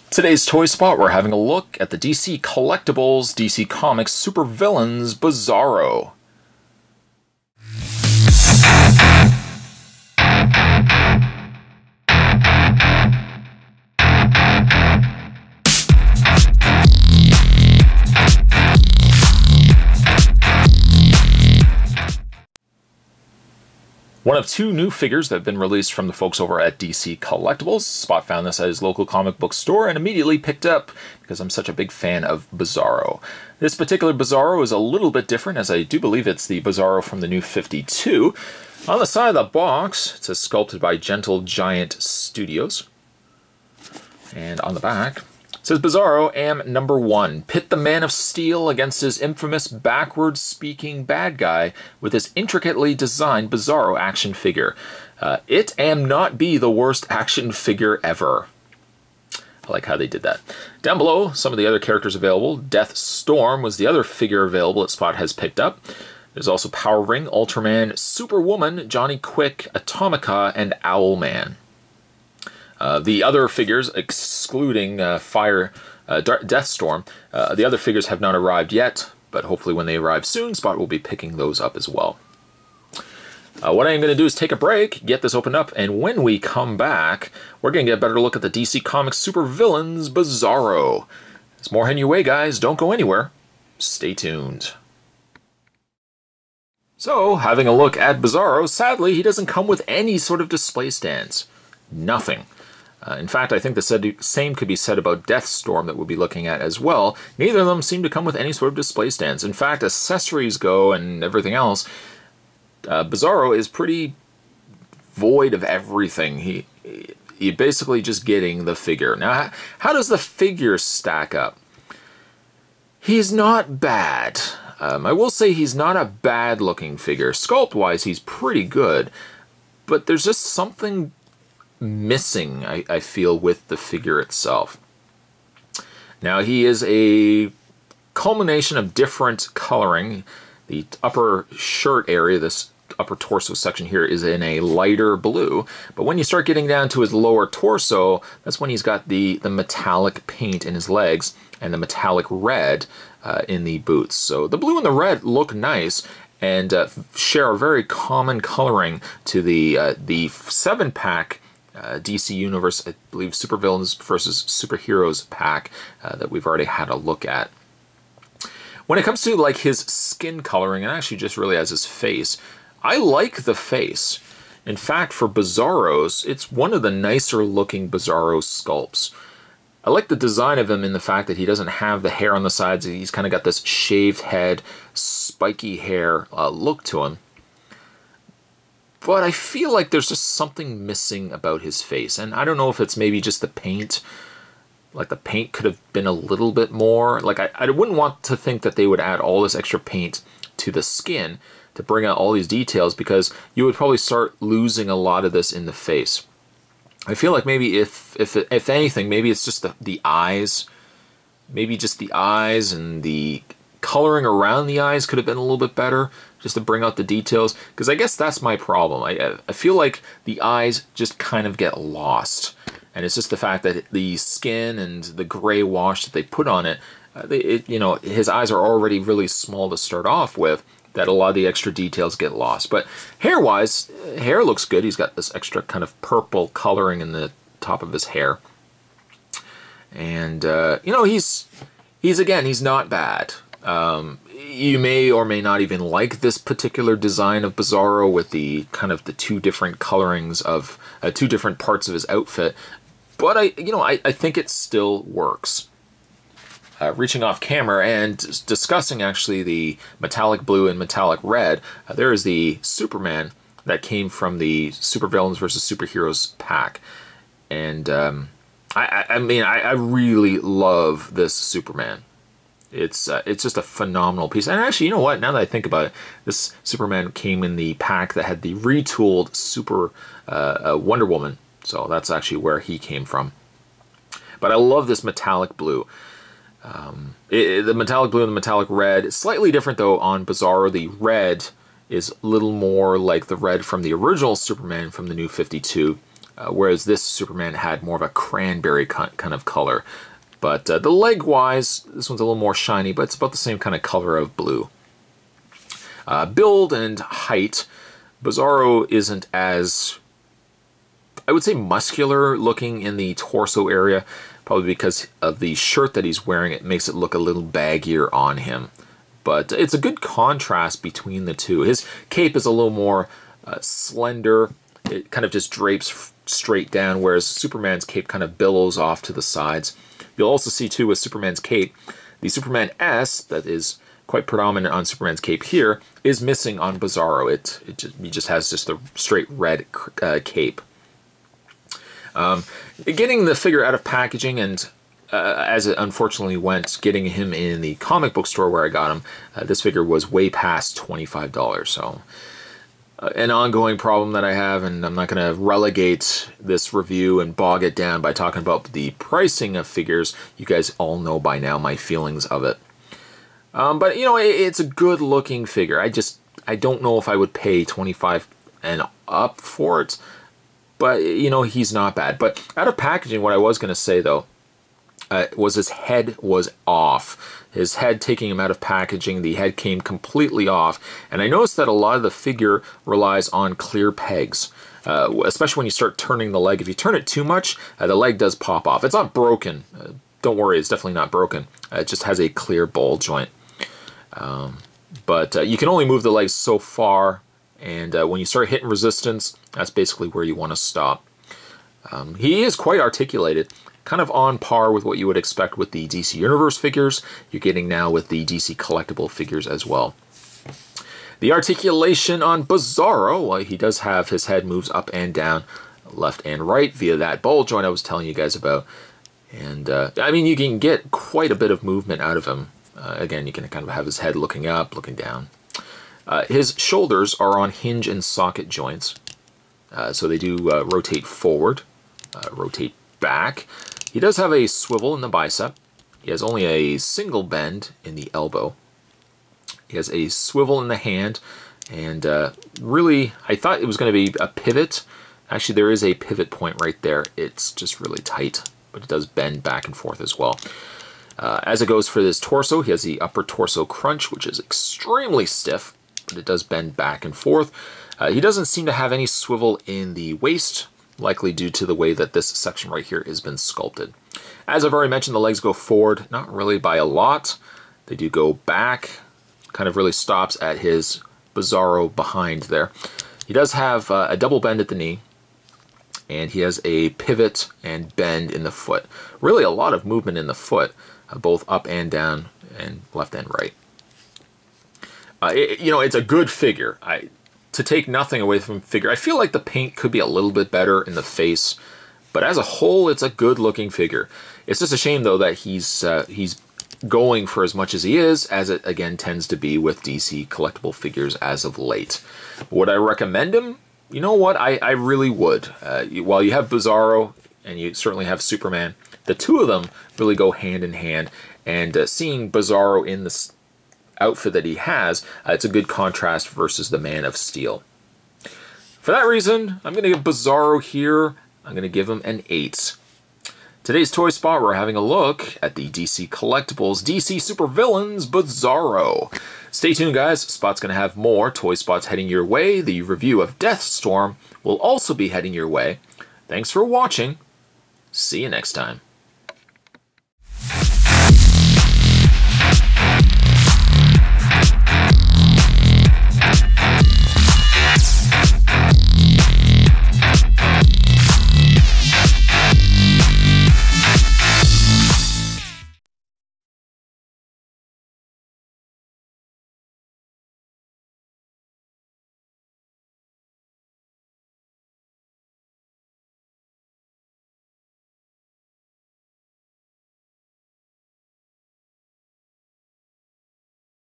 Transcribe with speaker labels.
Speaker 1: Today's Toy Spot, we're having a look at the DC Collectibles DC Comics Supervillains Bizarro. One of two new figures that have been released from the folks over at DC Collectibles. Spot found this at his local comic book store and immediately picked up because I'm such a big fan of Bizarro. This particular Bizarro is a little bit different, as I do believe it's the Bizarro from the new 52. On the side of the box, it says sculpted by Gentle Giant Studios. And on the back, it says Bizarro Am Number 1. Pit the Man of Steel against his infamous backwards-speaking bad guy with his intricately designed Bizarro action figure. It am not be the worst action figure ever. I like how they did that. Down below, some of the other characters available. Death Storm was the other figure available that Spot has picked up. There's also Power Ring, Ultraman, Superwoman, Johnny Quick, Atomica, and Owlman. The other figures, excluding Deathstorm, the other figures have not arrived yet, but hopefully when they arrive soon, Spot will be picking those up as well. What I'm going to do is take a break, get this opened up, and when we come back, we're going to get a better look at the DC Comics Supervillains Bizarro. There's more heading your way, guys. Don't go anywhere. Stay tuned. So, having a look at Bizarro, sadly, he doesn't come with any sort of display stands. Nothing. In fact, I think the same could be said about Deathstorm that we'll be looking at as well. Neither of them seem to come with any sort of display stands. In fact, accessories go and everything else, Bizarro is pretty void of everything. You're basically just getting the figure. Now, how does the figure stack up? He's not bad. I will say he's not a bad-looking figure. Sculpt-wise, he's pretty good. But there's just something missing, I feel, with the figure itself. Now, he is a culmination of different coloring. The upper shirt area, this upper torso section here, is in a lighter blue, but when you start getting down to his lower torso, that's when he's got the metallic paint in his legs and the metallic red in the boots. So the blue and the red look nice and share a very common coloring to the 7-pack DC Universe, I believe, Supervillains versus Superheroes pack that we've already had a look at. When it comes to like his skin coloring, and actually just really as his face, I like the face. In fact, for Bizarros, it's one of the nicer looking Bizarro sculpts. I like the design of him in the fact that he doesn't have the hair on the sides. He's kind of got this shaved head, spiky hair look to him. But I feel like there's just something missing about his face. And I don't know if it's maybe just the paint. Like the paint could have been a little bit more. Like I wouldn't want to think that they would add all this extra paint to the skin to bring out all these details, because you would probably start losing a lot of this in the face. I feel like maybe if anything, maybe it's just the eyes. Maybe just the eyes and the coloring around the eyes could have been a little bit better, just to bring out the details, because I guess that's my problem. I feel like the eyes just kind of get lost, and it's just the fact that the skin and the gray wash that they put on it, you know, his eyes are already really small to start off with, that a lot of the extra details get lost. But hair-wise, hair looks good. He's got this extra kind of purple coloring in the top of his hair. And, you know, he's not bad. You may or may not even like this particular design of Bizarro with the kind of the two different colorings of two different parts of his outfit, but I think it still works. Reaching off camera and discussing actually the metallic blue and metallic red, there is the Superman that came from the Supervillains versus Superheroes pack, and I mean I really love this Superman. It's just a phenomenal piece. And actually, you know what? Now that I think about it, this Superman came in the pack that had the retooled Wonder Woman. So that's actually where he came from. But I love this metallic blue. The metallic blue and the metallic red. It's slightly different, though, on Bizarro. The red is a little more like the red from the original Superman from the new 52. whereas this Superman had more of a cranberry kind of color. But the leg-wise, this one's a little more shiny, but it's about the same kind of color of blue. Build and height, Bizarro isn't as, I would say, muscular looking in the torso area, probably because of the shirt that he's wearing. It makes it look a little baggier on him. But it's a good contrast between the two. His cape is a little more slender. It kind of just drapes straight down, whereas Superman's cape kind of billows off to the sides. You'll also see, too, with Superman's cape, the Superman S, that is quite predominant on Superman's cape here, is missing on Bizarro. He just has just the straight red cape. Getting the figure out of packaging, and as it unfortunately went, getting him in the comic book store where I got him, this figure was way past $25. So an ongoing problem that I have, and I'm not going to relegate this review and bog it down by talking about the pricing of figures. You guys all know by now my feelings of it. But, you know, it's a good looking figure. I don't know if I would pay $25 and up for it, but, you know, he's not bad. But out of packaging, what I was going to say, though, was his head was off. His head, taking him out of packaging, the head came completely off. And I noticed that a lot of the figure relies on clear pegs, especially when you start turning the leg. If you turn it too much, the leg does pop off. It's not broken. Don't worry, it's definitely not broken. It just has a clear ball joint. But you can only move the legs so far, and when you start hitting resistance, that's basically where you want to stop. He is quite articulated, kind of on par with what you would expect with the DC Universe figures. You're getting now with the DC Collectible figures as well. The articulation on Bizarro, well, he does have his head moves up and down, left and right via that ball joint I was telling you guys about. And I mean, you can get quite a bit of movement out of him. Again, you can kind of have his head looking up, looking down. His shoulders are on hinge and socket joints. So they do rotate forward, rotate back. He does have a swivel in the bicep. He has only a single bend in the elbow. He has a swivel in the hand. And really, I thought it was going to be a pivot. Actually, there is a pivot point right there. It's just really tight, but it does bend back and forth as well. As it goes for this torso, he has the upper torso crunch, which is extremely stiff, but it does bend back and forth. He doesn't seem to have any swivel in the waist, likely due to the way that this section right here has been sculpted. As I've already mentioned, the legs go forward, not really by a lot. They do go back, kind of really stops at his Bizarro behind there. He does have a double bend at the knee, and he has a pivot and bend in the foot. Really a lot of movement in the foot, both up and down and left and right. You know, it's a good figure. To take nothing away from the figure, I feel like the paint could be a little bit better in the face, but as a whole, it's a good looking figure. It's just a shame, though, that he's going for as much as he is, as it again tends to be with DC collectible figures as of late. Would I recommend him? You know what? I really would. While you have Bizarro and you certainly have Superman, the two of them really go hand in hand, and seeing Bizarro in this outfit that he has, it's a good contrast versus the Man of Steel. For that reason, I'm going to give Bizarro here, I'm going to give him an 8. Today's Toy Spot, we're having a look at the DC Collectibles DC Supervillains Bizarro. Stay tuned, guys. Spot's going to have more Toy Spots heading your way. The review of Deathstorm will also be heading your way. Thanks for watching. See you next time.